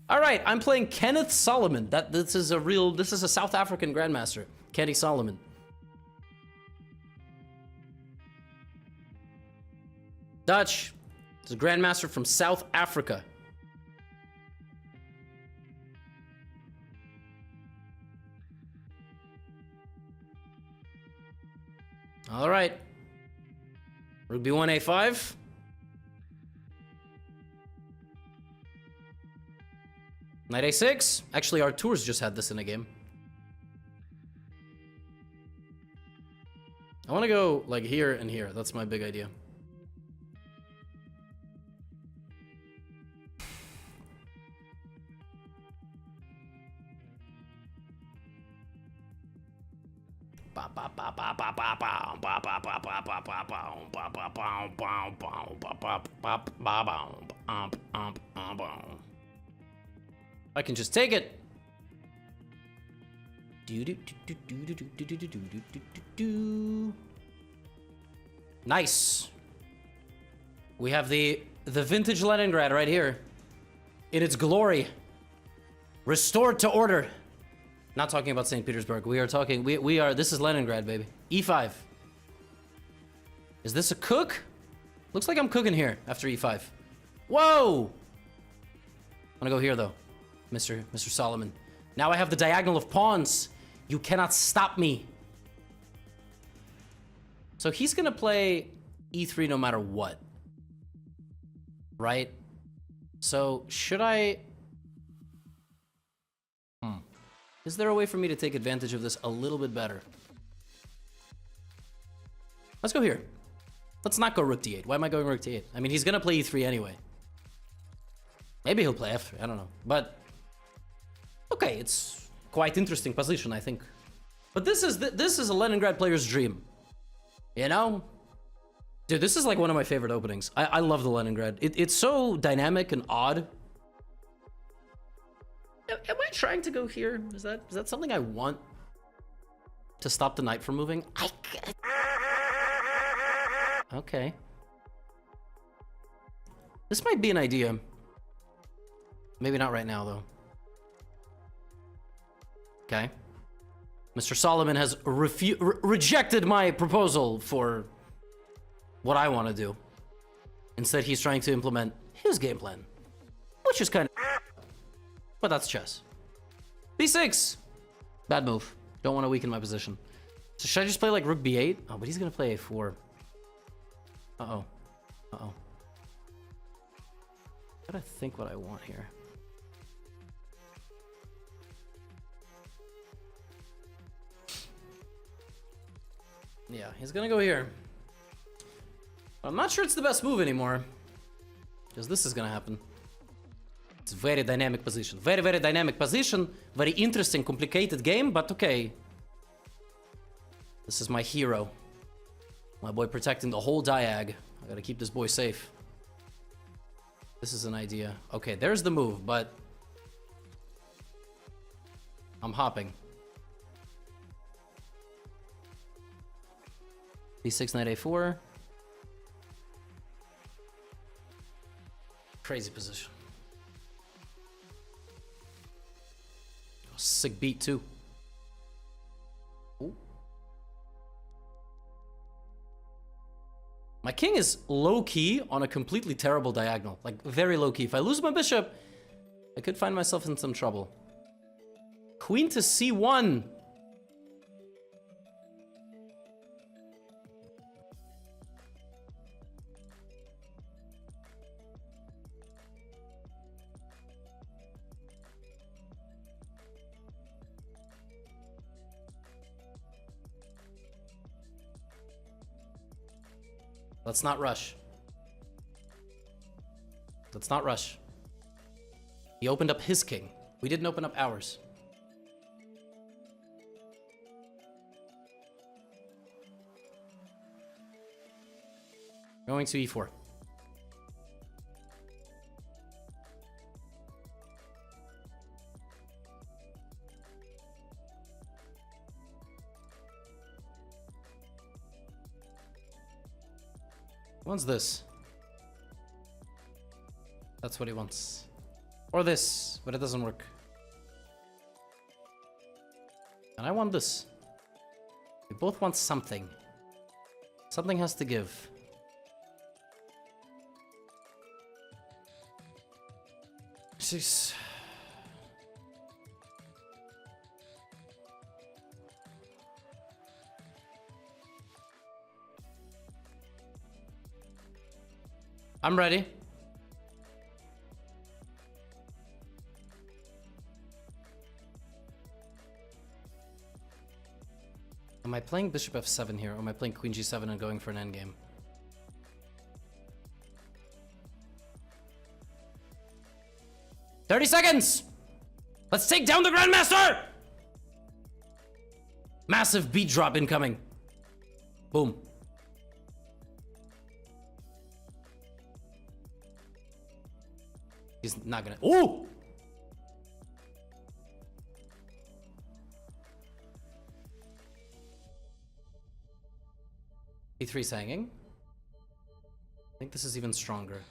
All right, I'm playing Kenneth Solomon. This is a South African grandmaster, Kenny Solomon. Dutch. It's a grandmaster from South Africa. All right. Rook b1 a5. Knight a6. Actually, Artur's just had this in a game. I want to go like here and here. That's my big idea. I can just take it. Nice. We have the vintage Leningrad right here in its glory, restored to order. Not talking about St. Petersburg. We are talking. We are. This is Leningrad, baby. E5. Is this a cook? Looks like I'm cooking here after E5. Whoa! I'm gonna go here though, Mr. Solomon. Now I have the diagonal of pawns. You cannot stop me. So he's gonna play E3 no matter what, right? So should I? Is there a way for me to take advantage of this a little bit better? Let's go here. Let's not go rook d8. Why am I going rook d8? I mean, he's gonna play e3 anyway. Maybe he'll play f3. I don't know. But okay, it's quite interesting position, I think. But this is a Leningrad player's dream. You know? Dude, this is like one of my favorite openings. I love the Leningrad. It's so dynamic and odd. Am I trying to go here? Is that something I want to stop the knight from moving? Okay. This might be an idea. Maybe not right now, though. Okay. Mr. Solomon has rejected my proposal for what I want to do. Instead, he's trying to implement his game plan, which is kind of... But that's chess. b6. Bad move. Don't want to weaken my position. So should I just play like rook b8? Oh, but he's going to play a4. Uh-oh. Uh-oh. Gotta think what I want here. Yeah, he's going to go here. I'm not sure it's the best move anymore, because this is going to happen. It's a very dynamic position. Very, very dynamic position. Very interesting, complicated game, but okay. This is my hero. My boy protecting the whole diag. I gotta keep this boy safe. This is an idea. Okay, there's the move, but... I'm hopping. b6, knight a4. Crazy position. Sick beat too. Ooh. My king is low-key on a completely terrible diagonal. Like, very low-key. If I lose my bishop, I could find myself in some trouble. Queen to c1. Let's not rush. Let's not rush. He opened up his king. We didn't open up ours. Going to e4. What's this? That's what he wants. Or this, but it doesn't work. And I want this. We both want something. Something has to give. Six. I'm ready. Am I playing bishop f7 here, or am I playing queen g7 and going for an endgame? "30 seconds! Let's take down the Grandmaster!" Massive beat drop incoming. Boom. He's not gonna... Ooh! E3's hanging. I think this is even stronger.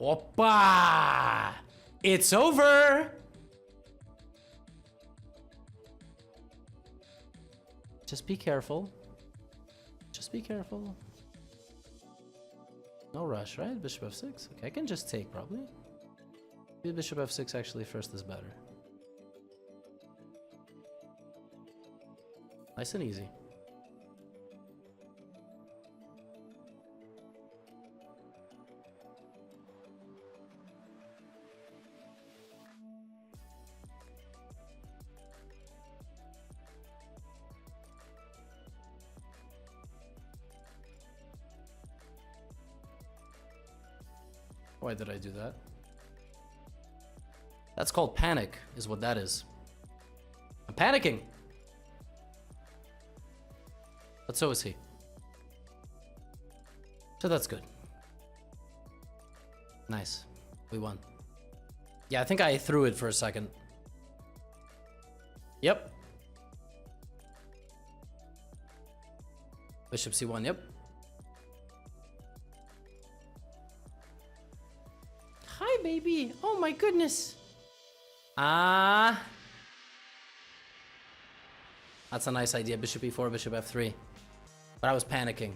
Oppa! It's over! Just be careful. Just be careful. No rush, right? Bishop f6. Okay, I can just take, probably. Maybe bishop f6 actually first is better. Nice and easy. Why did I do that? That's called panic, is what that is. I'm panicking! But so is he. So that's good. Nice. We won. Yeah, I think I threw it for a second. Yep. Bishop c1, yep. Hi, baby. Oh my goodness. Ah. That's a nice idea. Bishop e4, bishop f3. But I was panicking.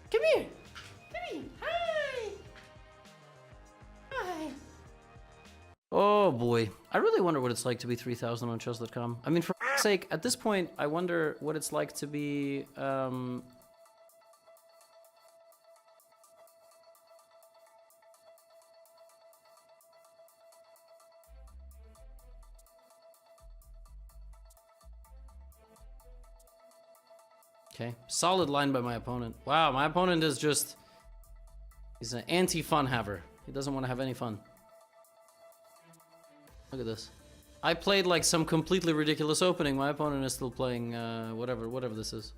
Come here. Come here. Hi. Hi. Oh boy. I really wonder what it's like to be 3000 on chess.com. I mean, for f***'s sake, at this point, I wonder what it's like to be, Okay, solid line by my opponent. Wow, my opponent is just... He's an anti-fun haver. He doesn't want to have any fun. Look at this. I played like some completely ridiculous opening. My opponent is still playing whatever this is.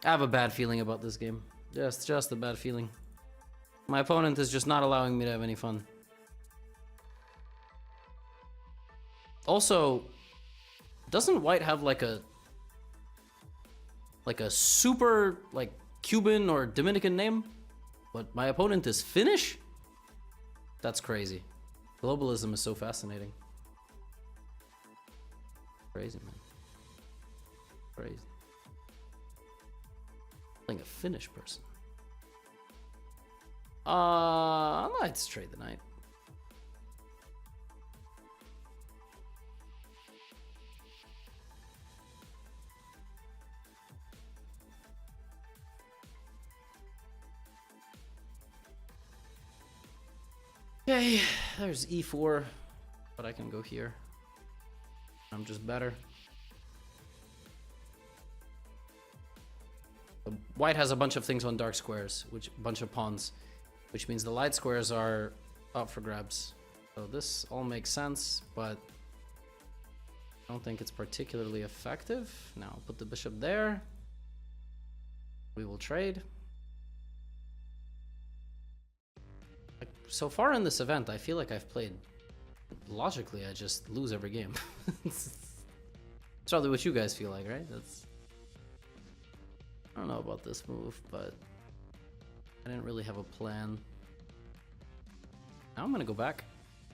I have a bad feeling about this game. Just a bad feeling. My opponent is just not allowing me to have any fun. Also, doesn't White have like a super like Cuban or Dominican name? But my opponent is Finnish? That's crazy. Globalism is so fascinating. Crazy, man. Crazy. Playing a Finnish person. Let's trade the knight. Okay, there's e4, but I can go here. I'm just better. White has a bunch of things on dark squares, which bunch of pawns, which means the light squares are up for grabs. So this all makes sense, but I don't think it's particularly effective. Now I'll put the bishop there. We will trade. Like, so far in this event, I feel like I've played logically. I just lose every game. It's probably what you guys feel like, right? I don't know about this move, but I didn't really have a plan. Now I'm gonna go back.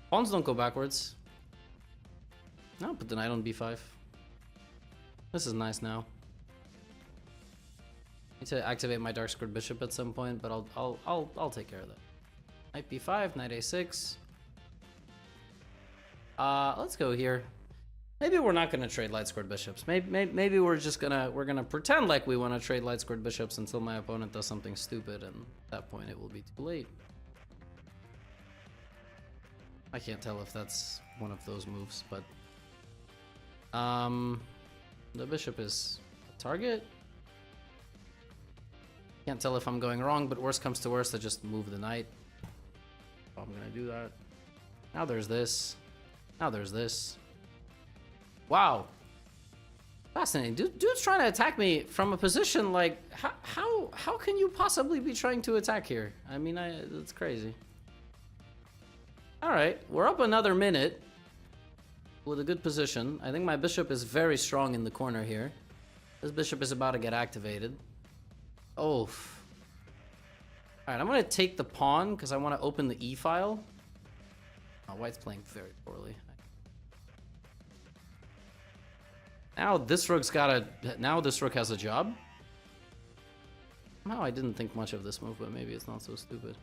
Pawns don't go backwards. No, put the knight on b5. This is nice now. Need to activate my dark squared bishop at some point, but I'll take care of that. Knight b5, knight a6. Let's go here. Maybe we're not gonna trade light squared bishops. Maybe we're just gonna pretend like we want to trade light squared bishops until my opponent does something stupid, and at that point it will be too late. I can't tell if that's one of those moves, but the bishop is a target. Can't tell if I'm going wrong, but worst comes to worst, I just move the knight. So I'm gonna do that. Now there's this. Now there's this. Wow. Fascinating. Dude's trying to attack me from a position like, how can you possibly be trying to attack here? I mean, that's crazy. All right, we're up another minute with a good position. I think my bishop is very strong in the corner here. This bishop is about to get activated. Oh. All right, I'm gonna take the pawn because I want to open the e file. Oh, white's playing very poorly. Now this rook's now this rook has a job. Somehow I didn't think much of this move, but maybe it's not so stupid.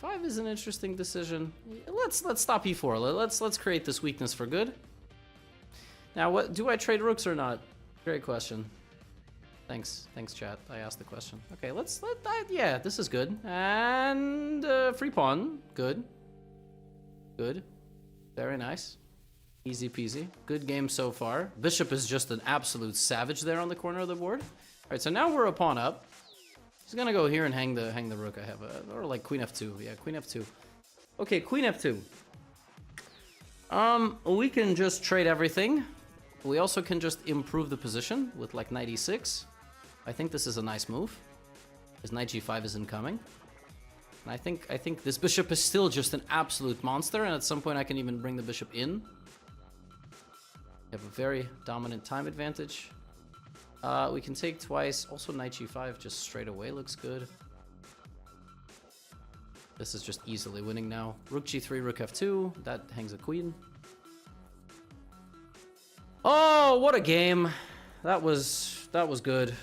F5 is an interesting decision. Let's stop e4. Let's create this weakness for good. Now, what do I trade rooks or not? Great question. Thanks chat. I asked the question. Okay, yeah, this is good. And free pawn, good. Good, very nice. Easy peasy. Good game so far. Bishop is just an absolute savage there on the corner of the board. All right, so now we're a pawn up. He's gonna go here and hang the rook. I have or like queen f2. Yeah, queen f2. Okay, queen f2. We can just trade everything. We also can just improve the position with like knight e6. I think this is a nice move. His knight g5 is incoming. And I think this bishop is still just an absolute monster, and at some point I can even bring the bishop in. We have a very dominant time advantage. We can take twice. Also knight g5 just straight away looks good. This is just easily winning now. Rook g3, rook f2. That hangs a queen. Oh, what a game. That was good.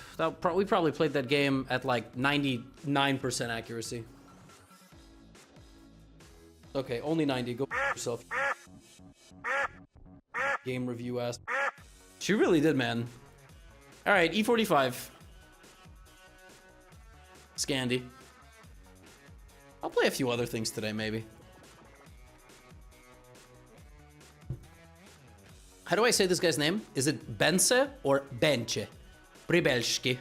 We probably played that game at like 99% accuracy. Okay, only 90. Go yourself. Game review asked. She really did, man. All right, e45. Scandi. I'll play a few other things today, maybe. How do I say this guy's name? Is it Bense or Benche? Pribelski.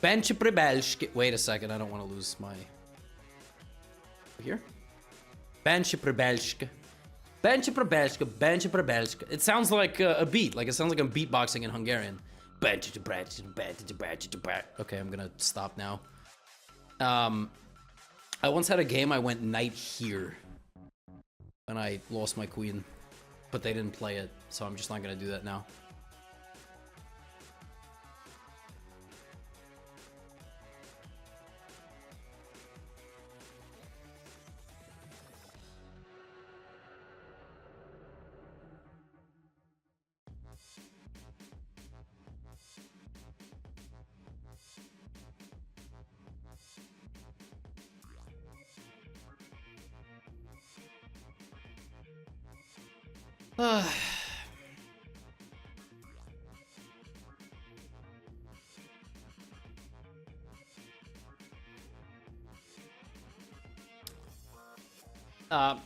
Benche Pribelski. Wait a second, I don't want to lose my... Here? Benche Pribelski. Benche Pribelski. Benche Pribelski. It sounds like a beat. Like it sounds like I'm beatboxing in Hungarian. Okay, I'm gonna stop now. I once had a game I went knight here. And I lost my queen. But they didn't play it, so I'm just not gonna do that now.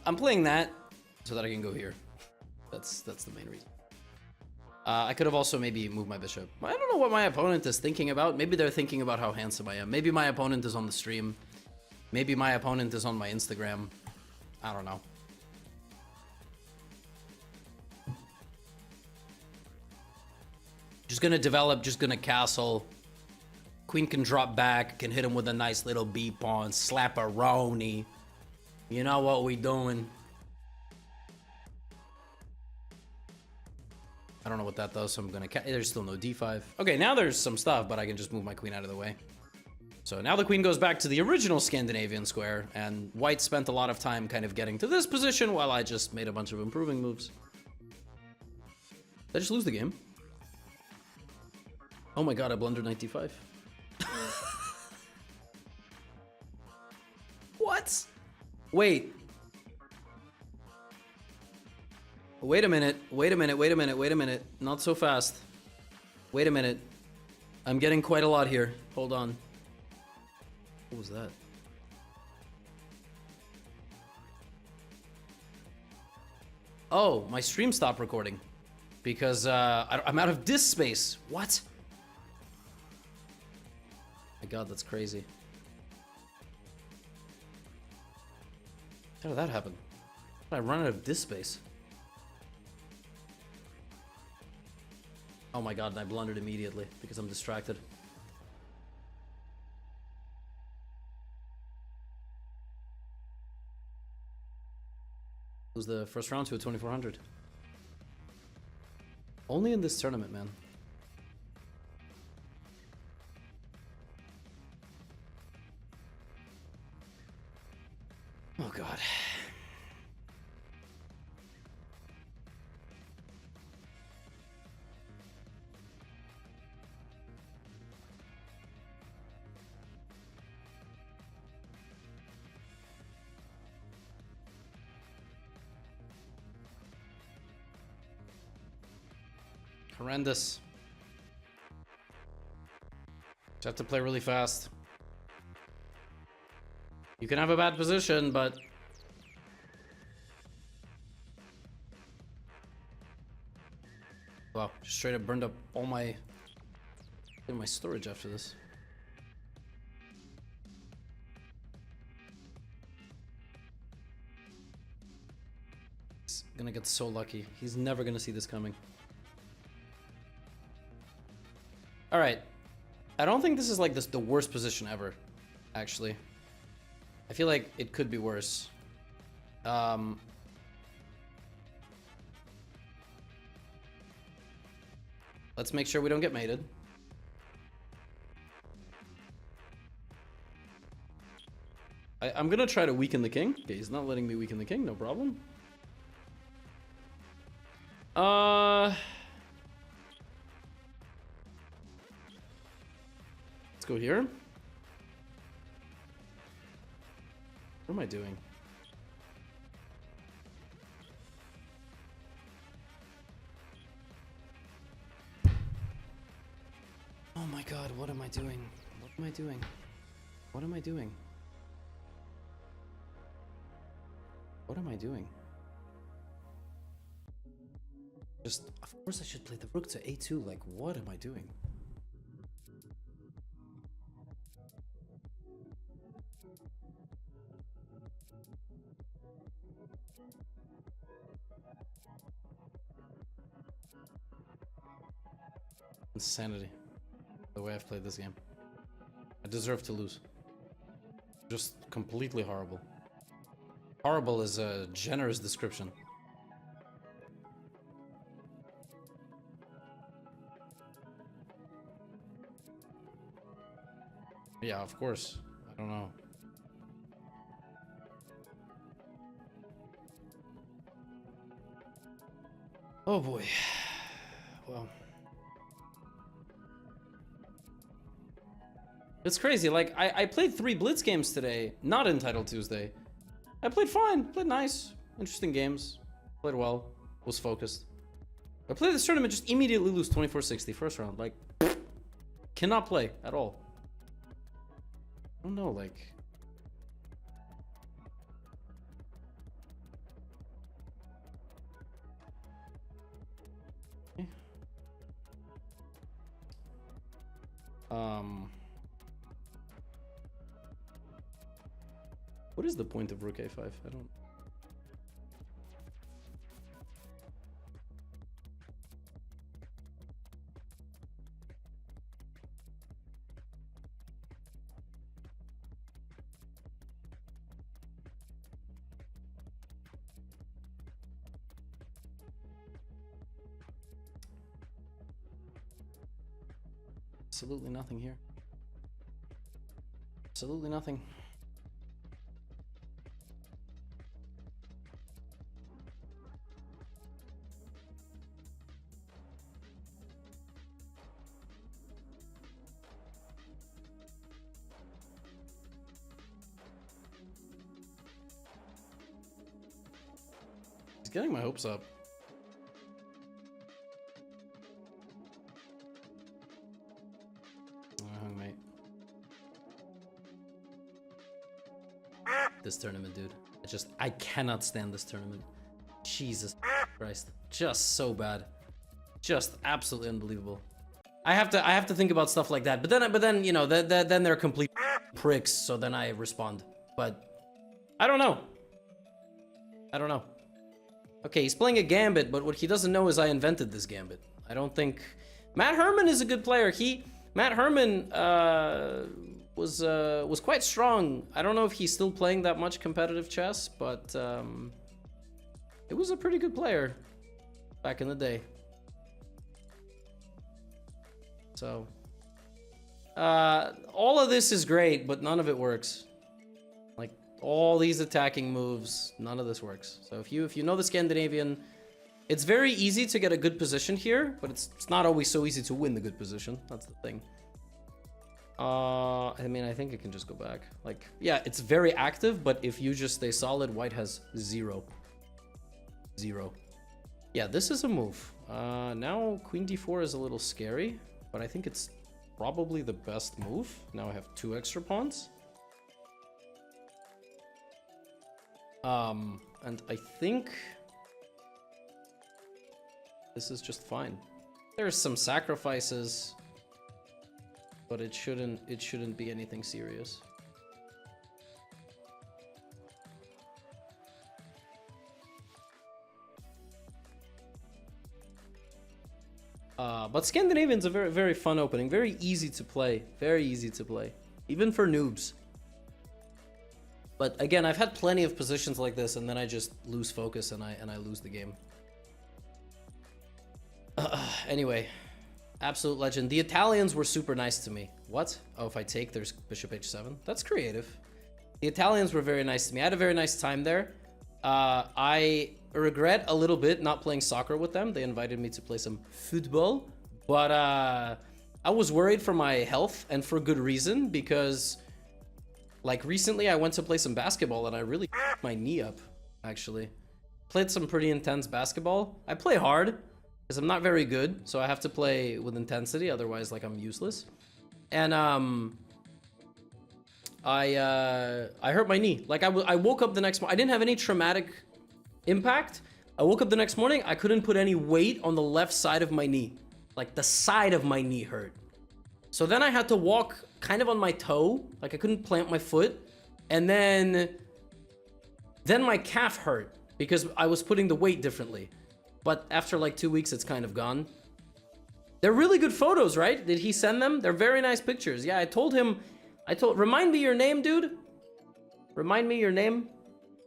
I'm playing that so that I can go here. That's the main reason. I could have also maybe moved my bishop. I don't know what my opponent is thinking about. Maybe they're thinking about how handsome I am. Maybe my opponent is on the stream. Maybe my opponent is on my Instagram. I don't know. Just gonna develop, just gonna castle. Queen can drop back, can hit him with a nice little B pawn, slap a Roni. You know what we doing. I don't know what that does, so I'm gonna... There's still no d5. Okay, now there's some stuff, but I can just move my queen out of the way. So now the queen goes back to the original Scandinavian square, and white spent a lot of time kind of getting to this position while I just made a bunch of improving moves. Did I just lose the game? Oh my god, I blundered 95. What? Wait. Wait a minute. Wait a minute. Wait a minute. Wait a minute. Not so fast. Wait a minute. I'm getting quite a lot here. Hold on. What was that? Oh, my stream stopped recording. Because I'm out of disk space. What? My god, that's crazy. How did that happen? How did I run out of disk space? Oh my god, and I blundered immediately because I'm distracted. Lose the first round to a 2400. Only in this tournament, man. Oh god. Horrendous. Just have to play really fast. You can have a bad position, but... Wow, just straight up burned up all my storage after this. He's gonna get so lucky. He's never gonna see this coming. Alright. I don't think this is like the worst position ever, actually. I feel like it could be worse. Let's make sure we don't get mated. I'm gonna try to weaken the king. Okay, he's not letting me weaken the king, no problem. Let's go here. What am I doing? Oh my god, what am I doing? What am I doing? What am I doing? What am I doing? Just, of course I should play the rook to a2, like what am I doing? Insanity. The way I've played this game. I deserve to lose. Just completely horrible. Horrible is a generous description. Yeah, of course. I don't know. Oh boy. Well. It's crazy, like, I played 3 Blitz games today, not in Title Tuesday. I played fine, played nice, interesting games, played well, was focused. I played this tournament, just immediately lose 24-60 first round, like, cannot play at all. I don't know, like... What is the point of rook a5? I don't... Absolutely nothing here. Absolutely nothing. He's getting my hopes up. Mate. This tournament, dude. I cannot stand this tournament. Jesus Christ. Just so bad. Just absolutely unbelievable. I have to think about stuff like that. But then you know, then they're complete pricks, so then I respond. But I don't know. I don't know. Okay, he's playing a gambit, but what he doesn't know is I invented this gambit. I don't think... Matt Herman is a good player. Matt Herman was quite strong. I don't know if he's still playing that much competitive chess, but it was a pretty good player back in the day. So all of this is great, but none of it works. Like all these attacking moves, none of this works. So if you know the Scandinavian, it's very easy to get a good position here, but it's not always so easy to win the good position. That's the thing. I mean, I think it can just go back. Like, yeah, it's very active, but if you just stay solid, white has 0. 0. Yeah, this is a move. Now queen d4 is a little scary, but I think it's probably the best move. Now I have 2 extra pawns. And I think this is just fine. There's some sacrifices, but it shouldn't be anything serious. But Scandinavian's a very, very fun opening. Very easy to play. Very easy to play. Even for noobs. But again, I've had plenty of positions like this, and then I just lose focus and I lose the game. Anyway, absolute legend. The Italians were super nice to me. What? Oh, if I take, there's bishop h7. That's creative. The Italians were very nice to me. I had a very nice time there. I regret a little bit not playing soccer with them. They invited me to play some football, but I was worried for my health, and for good reason, because like recently I went to play some basketball and I really my knee up, actually. Played some pretty intense basketball. I play hard because I'm not very good, so I have to play with intensity, otherwise like I'm useless. And I hurt my knee. Like I woke up the next morning. I didn't have any traumatic impact. I woke up the next morning, I couldn't put any weight on the left side of my knee. Like the side of my knee hurt. So then I had to walk kind of on my toe, like I couldn't plant my foot. And then my calf hurt because I was putting the weight differently. But after like 2 weeks, it's kind of gone. They're really good photos, right? Did he send them? They're very nice pictures. Yeah, I told him, remind me your name, dude. Remind me your name.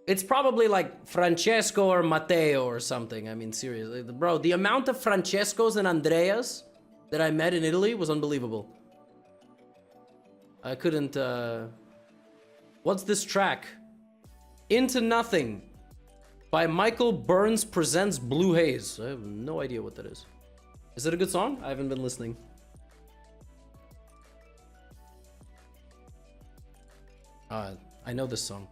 It's probably like Francesco or Matteo or something. I mean, seriously, bro, the amount of Francescos and Andreas that I met in Italy was unbelievable. I couldn't, what's this track? Into Nothing by Michael Burns presents Blue Haze. I have no idea what that is. Is it a good song? I haven't been listening. I know this song.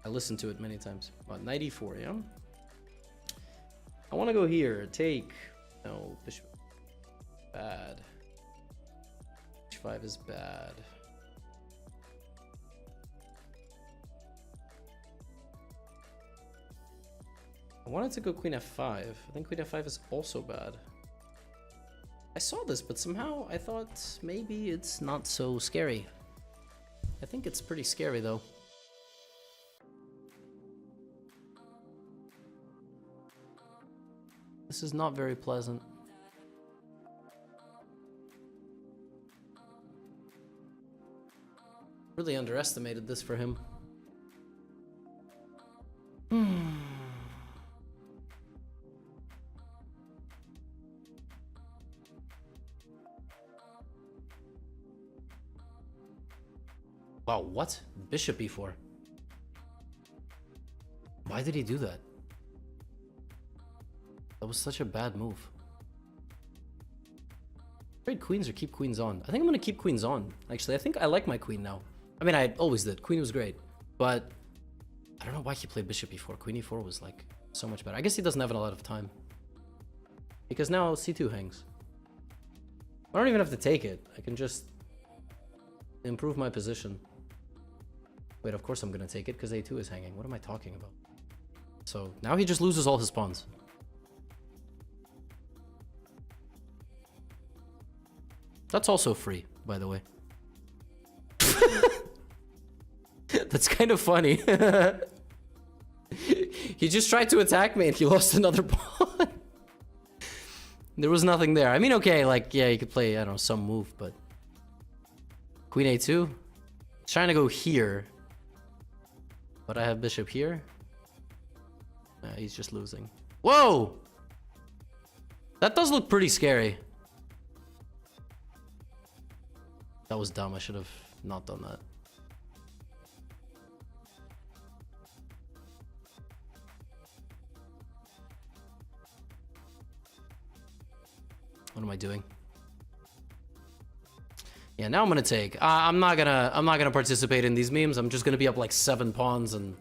I listened to it many times. About 94, yeah? I want to go here. Take. No, bishop. Bad. H5 is bad. I wanted to go queen f5. I think queen f5 is also bad. I saw this, but somehow I thought maybe it's not so scary. I think it's pretty scary though. This is not very pleasant. Really underestimated this for him. Wow, what? Bishop e4. Why did he do that? That was such a bad move. Trade queens or keep queens on? I think I'm gonna keep queens on. Actually, I think I like my queen now. I mean, I always did. Queen was great. But I don't know why he played bishop e4. Queen e4 was like so much better. I guess he doesn't have a lot of time. Because now c2 hangs. I don't even have to take it. I can just improve my position. Wait, of course I'm gonna take it because a2 is hanging. What am I talking about? So now he just loses all his pawns. That's also free, by the way. That's kind of funny. He just tried to attack me and he lost another pawn. There was nothing there. I mean, okay, like, yeah, you could play, I don't know, some move, but... Queen a2. Trying to go here. But I have bishop here. He's just losing. Whoa! That does look pretty scary. That was dumb. I should have not done that. What am I doing? Yeah, now I'm gonna take. I'm not gonna participate in these memes. I'm just gonna be up like 7 pawns and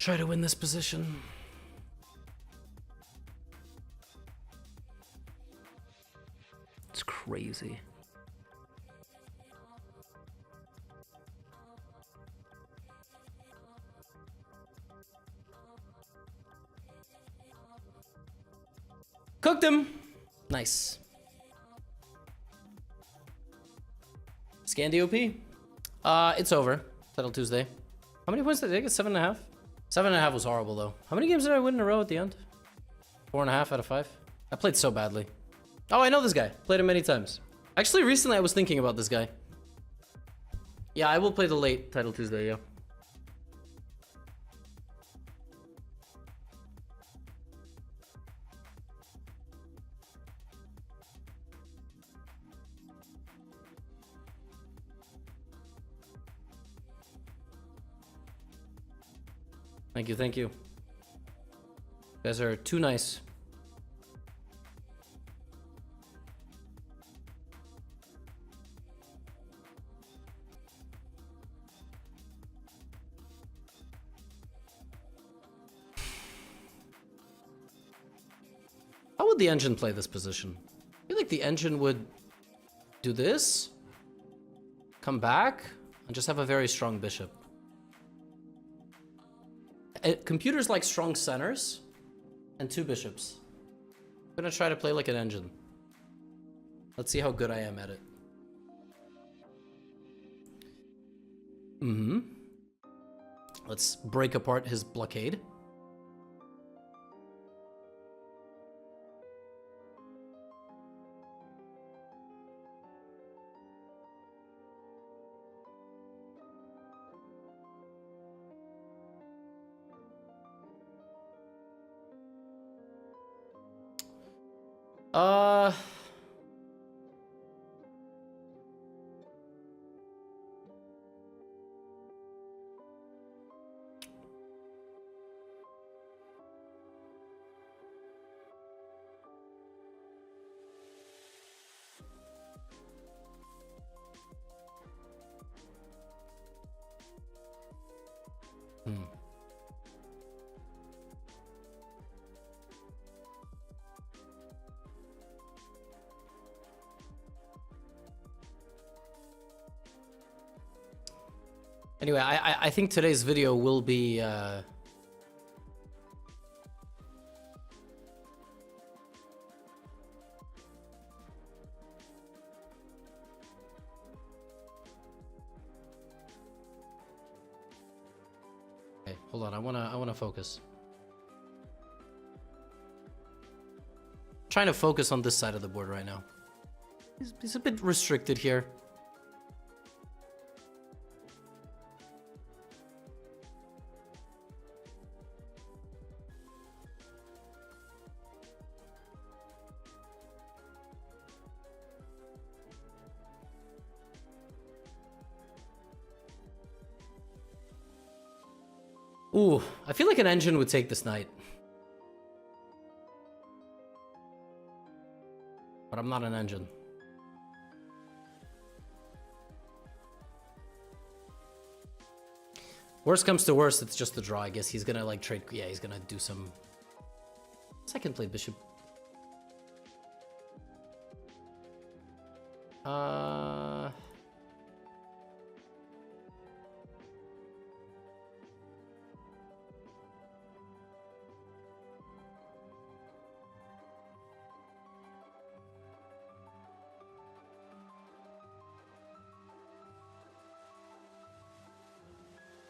try to win this position. It's crazy. Cooked him. Nice. Scandi OP. It's over. Title Tuesday. How many points did I get? 7.5? 7.5 was horrible though. How many games did I win in a row at the end? 4.5 out of 5. I played so badly. Oh, I know this guy. Played him many times. Actually, recently I was thinking about this guy. Yeah, I will play the late Title Tuesday, yeah. Thank you, thank you. You guys are too nice. How would the engine play this position? I feel like the engine would do this, come back, and just have a very strong bishop. Computers like strong centers and 2 bishops. I'm gonna try to play like an engine. Let's see how good I am at it. Let's break apart his blockade. Anyway, I think today's video will be Okay, hold on. I wanna focus. Trying to focus on this side of the board right now. He's a bit restricted here. Ooh, I feel like an engine would take this knight. But I'm not an engine. Worst comes to worst, it's just a draw. I guess he's gonna like trade. Yeah, he's gonna do some. Second play bishop.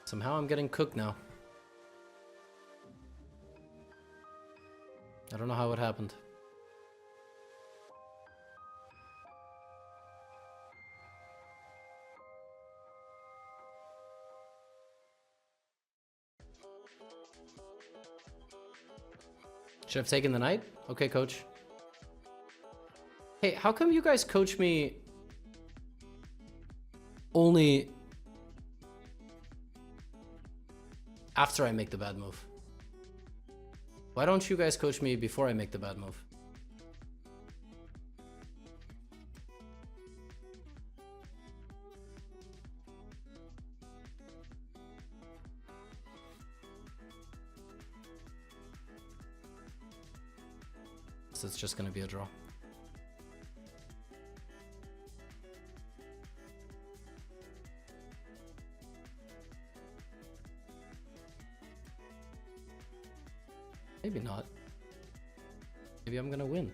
Somehow I'm getting cooked now. I don't know how it happened. Should have taken the knight? Okay, coach. Hey, how come you guys coach me only after I make the bad move? Why don't you guys coach me before I make the bad move? So it's just gonna be a draw. Maybe not. Maybe I'm gonna win.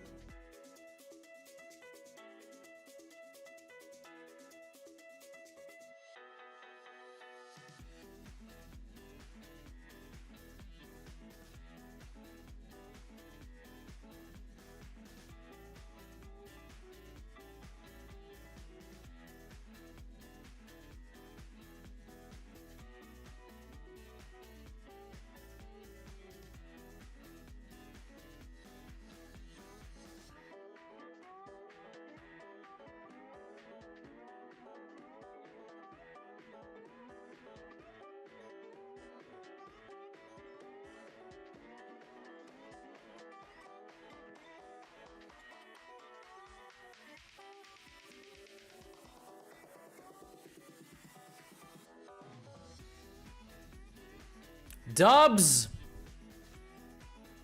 Dubs!